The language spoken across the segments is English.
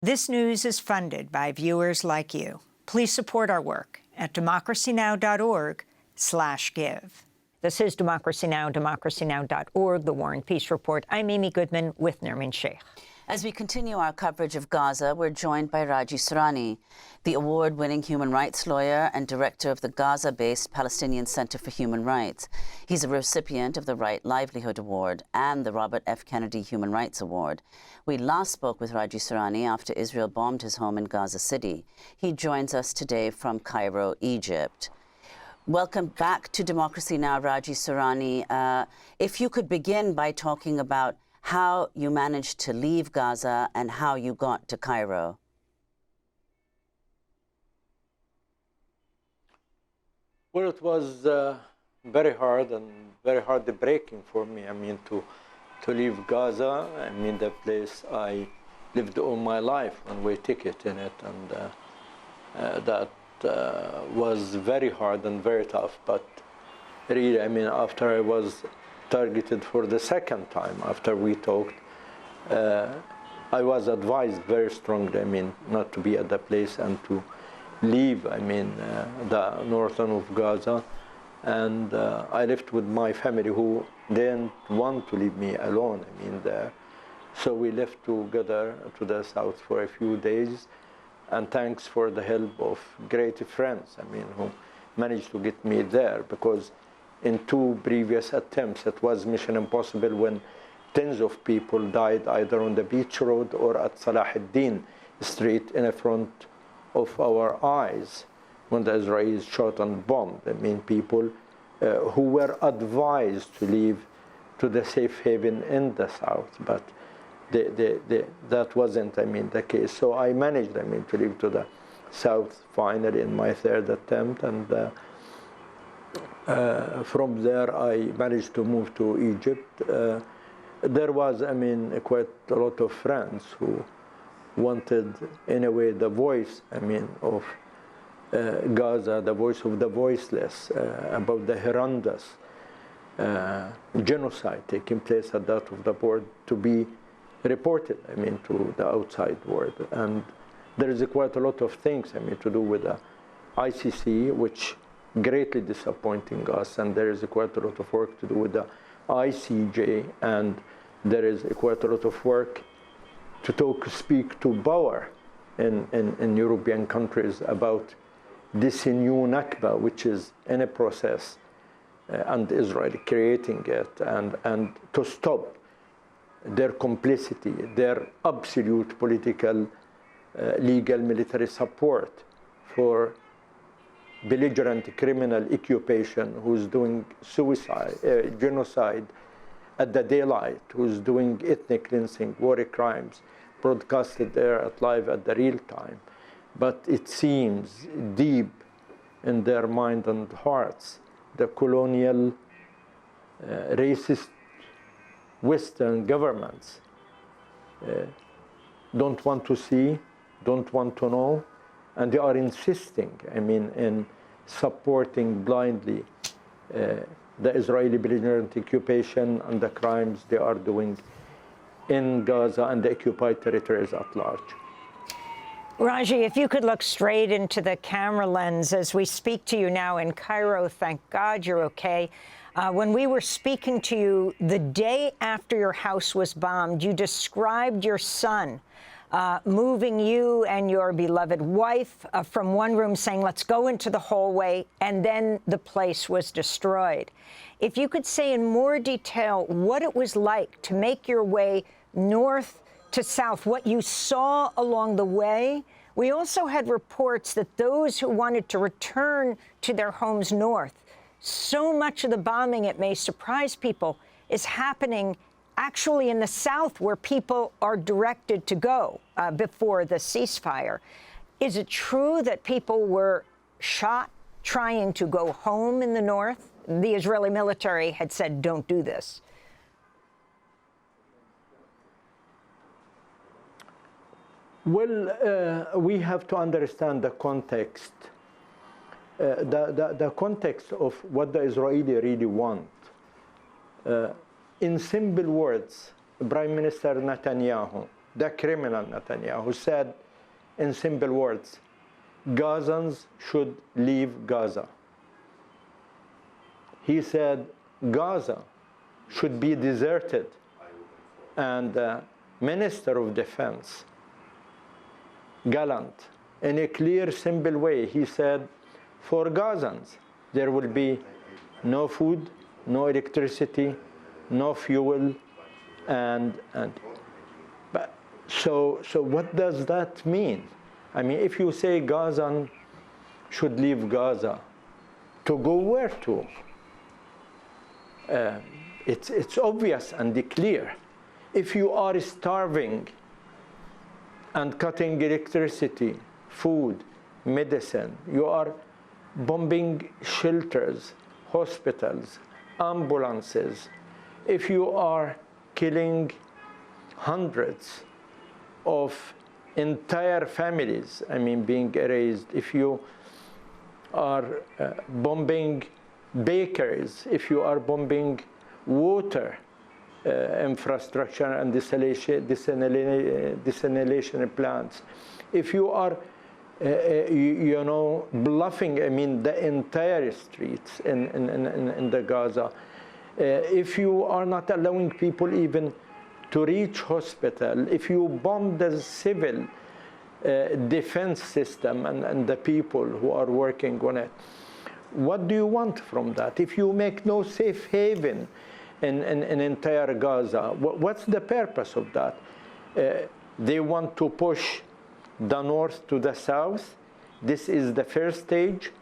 This news is funded by viewers like you. Please support our work at democracynow.org/give. This is Democracy Now!, democracynow.org, The War and Peace Report. I'm Amy Goodman with Nermin Sheikh. As we continue our coverage of Gaza, we're joined by Raji Sourani, the award-winning human rights lawyer and director of the Gaza-based Palestinian Center for Human Rights. He's a recipient of the Right Livelihood Award and the Robert F. Kennedy Human Rights Award. We last spoke with Raji Sourani after Israel bombed his home in Gaza City. He joins us today from Cairo, Egypt. Welcome back to Democracy Now!, Raji Sourani. If you could begin by talking about how you managed to leave Gaza and how you got to Cairo. Well, it was very hard and very heartbreaking for me. I mean, to leave Gaza. I mean, the place I lived all my life one-way ticket in it, and that was very hard and very tough. But really, I mean, after I was targeted for the second time after we talked, I was advised very strongly, I mean, not to be at the place and to leave, I mean, the northern of Gaza. And I left with my family who didn't want to leave me alone, I mean, there. So we left together to the south for a few days, and thanks for the help of great friends, I mean, who managed to get me there, because in two previous attempts, it was mission impossible when tens of people died either on the beach road or at Salah ad-Din Street in front of our eyes when the Israelis shot and bombed. I mean, people who were advised to leave to the safe haven in the south, but that wasn't, I mean, the case. So I managed, I mean, to leave to the south finally in my third attempt, and from there, I managed to move to Egypt. There was, I mean, quite a lot of friends who wanted, in a way, the voice, I mean, of Gaza, the voice of the voiceless, about the horrendous genocide taking place at that of the board to be reported, I mean, to the outside world. And there is quite a lot of things, I mean, to do with the ICC, which greatly disappointing us, and there is quite a lot of work to do with the ICJ, and there is quite a lot of work to speak to power in European countries about this new Nakba, which is in a process, and Israel creating it, and to stop their complicity, their absolute political, legal, military support for belligerent criminal occupation who's doing suicide, genocide at the daylight, who's doing ethnic cleansing, war crimes, broadcasted there at live at the real time. But it seems deep in their mind and hearts, the colonial, racist Western governments don't want to see, don't want to know, and they are insisting, I mean, in supporting blindly the Israeli belligerent occupation and the crimes they are doing in Gaza and the occupied territories at large. Raji, if you could look straight into the camera lens as we speak to you now in Cairo, thank God you're okay. When we were speaking to you the day after your house was bombed, you described your son moving you and your beloved wife from one room, saying, let's go into the hallway, and then the place was destroyed. If you could say in more detail what it was like to make your way north to south, what you saw along the way. We also had reports that those who wanted to return to their homes north, so much of the bombing, it may surprise people, is happening actually in the south, where people are directed to go before the ceasefire. Is it true that people were shot trying to go home in the north? The Israeli military had said, don't do this. Well, we have to understand the context, the context of what the Israeli really want. In simple words, Prime Minister Netanyahu the criminal Netanyahu, said in simple words, Gazans should leave Gaza. He said Gaza should be deserted. And the Minister of Defense, Gallant, in a clear, simple way, he said, for Gazans, there will be no food, no electricity, no fuel, so what does that mean? I mean, if you say Gazan should leave Gaza, to go where to? It's obvious and clear. If you are starving and cutting electricity, food, medicine, you are bombing shelters, hospitals, ambulances, if you are killing hundreds of entire families, I mean, being erased, if you are bombing bakeries, if you are bombing water infrastructure and desalination plants, if you are bluffing, I mean, the entire streets in the Gaza, if you are not allowing people even to reach hospital, if you bomb the civil defense system and the people who are working on it, what do you want from that? If you make no safe haven in entire Gaza, what's the purpose of that? They want to push the north to the south. This is the first stage,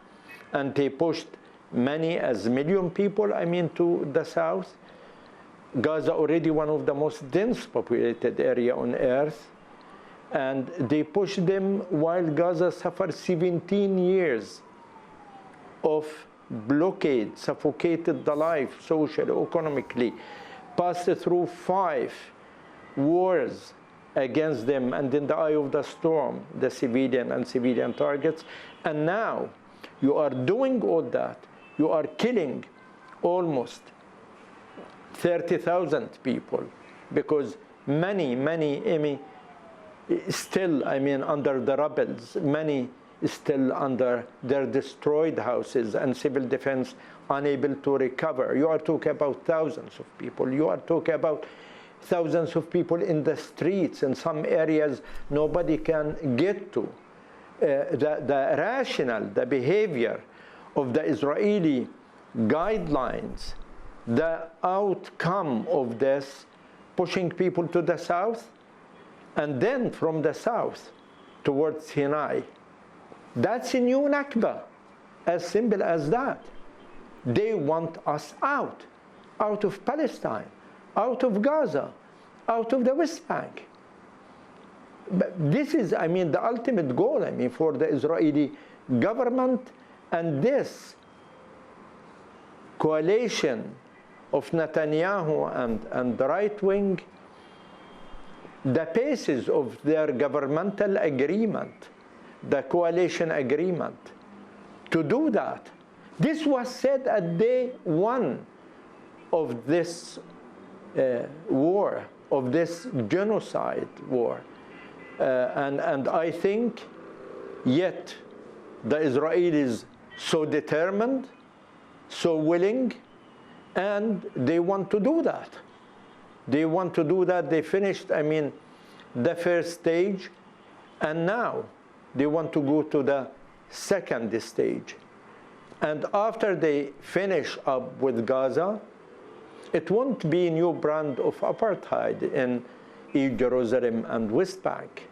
and they pushed many as million people, I mean, to the south. Gaza already one of the most dense populated area on earth, and they pushed them while Gaza suffered 17 years of blockade, suffocated the life socially, economically, passed through 5 wars against them, and in the eye of the storm, the civilian targets. And now you are doing all that. You are killing almost 30,000 people, because many still, I mean, under the rebels, many still under their destroyed houses, and civil defense unable to recover. You are talking about thousands of people. You are talking about thousands of people in the streets. In some areas, nobody can get to. The rationale, the behavior of the Israeli guidelines, the outcome of this, pushing people to the south, and then from the south towards Sinai. That's a new Nakba, as simple as that. They want us out of Palestine, out of Gaza, out of the West Bank. But this is, I mean, the ultimate goal, I mean, for the Israeli government, and this coalition of Netanyahu and the right wing, the basis of their governmental agreement, the coalition agreement, to do that. This was said at day one of this war, of this genocide war. And I think yet the Israelis so determined, so willing, and they want to do that. They want to do that. They finished, I mean, the first stage, and now they want to go to the second stage. And after they finish up with Gaza, it won't be a new brand of apartheid in East Jerusalem and West Bank.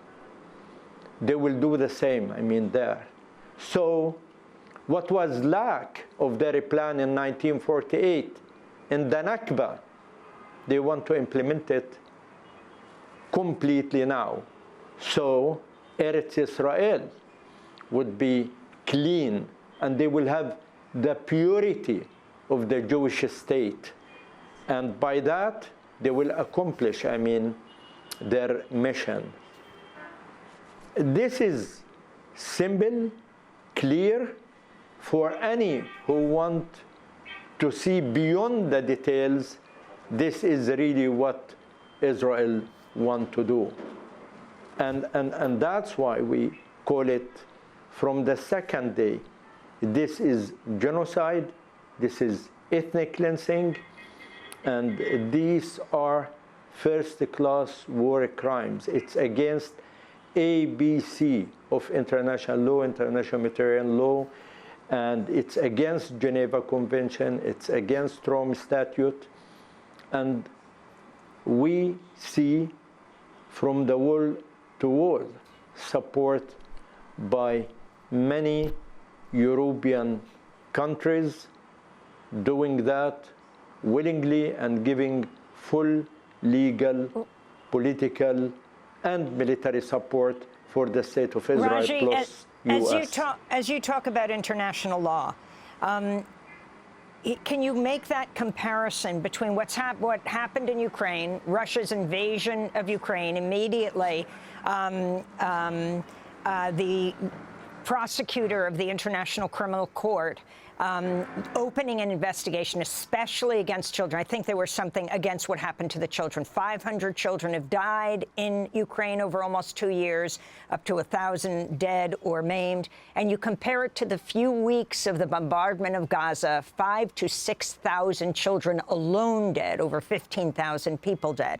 They will do the same, I mean, there. So what was lack of their plan in 1948 in the Nakba, they want to implement it completely now. So Eretz Israel would be clean, and they will have the purity of the Jewish state. And by that, they will accomplish, I mean, their mission. This is simple, clear, for any who want to see beyond the details. This is really what Israel wants to do. And that's why we call it from the second day. This is genocide, this is ethnic cleansing, and these are first-class war crimes. It's against ABC of international law, international humanitarian law, and it's against Geneva Convention, it's against Rome Statute, and we see from the wall to wall support by many European countries doing that willingly and giving full legal, political, and military support for the state of Israel Raji, plus US. as you talk about international law, can you make that comparison between what happened in Ukraine, Russia's invasion of Ukraine immediately, the prosecutor of the International Criminal Court opening an investigation, especially against children. I think there was something against what happened to the children. 500 children have died in Ukraine over almost 2 years, up to 1,000 dead or maimed. And you compare it to the few weeks of the bombardment of Gaza, 5,000 to 6,000 children alone dead, over 15,000 people dead.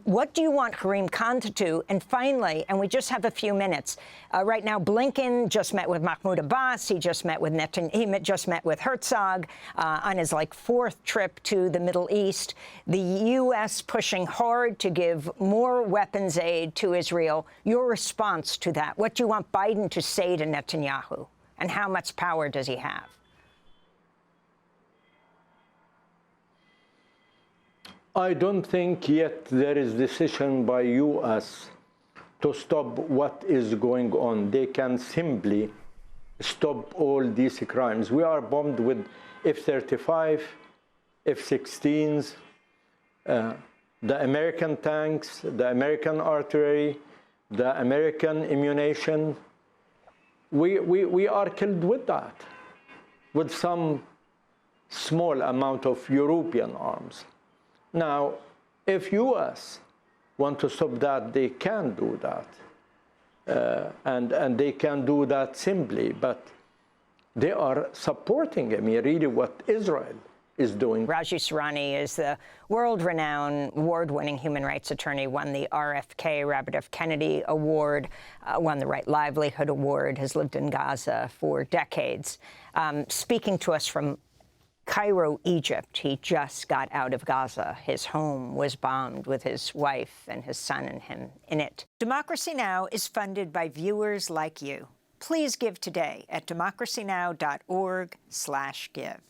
What do you want Karim Khan to do? And finally, and we just have a few minutes, right now Blinken just met with Mahmoud Abbas. He just met with Netanyahu. He just met with Herzog on his fourth trip to the Middle East. The U.S. pushing hard to give more weapons aid to Israel. Your response to that? What do you want Biden to say to Netanyahu? And how much power does he have? I don't think yet there is decision by U.S. to stop what is going on. They can simply stop all these crimes. We are bombed with F-35, F-16s, the American tanks, the American artillery, the American ammunition. We are killed with that, with some small amount of European arms. Now, if U.S. want to stop that, they can do that. And they can do that simply, but they are supporting, really what Israel is doing. Raji Sourani is the world-renowned, award-winning human rights attorney, won the RFK, Robert F. Kennedy Award, won the Right Livelihood Award, has lived in Gaza for decades. Speaking to us from Cairo, Egypt. He just got out of Gaza. His home was bombed with his wife and his son and him in it. Democracy Now! Is funded by viewers like you. Please give today at democracynow.org/give.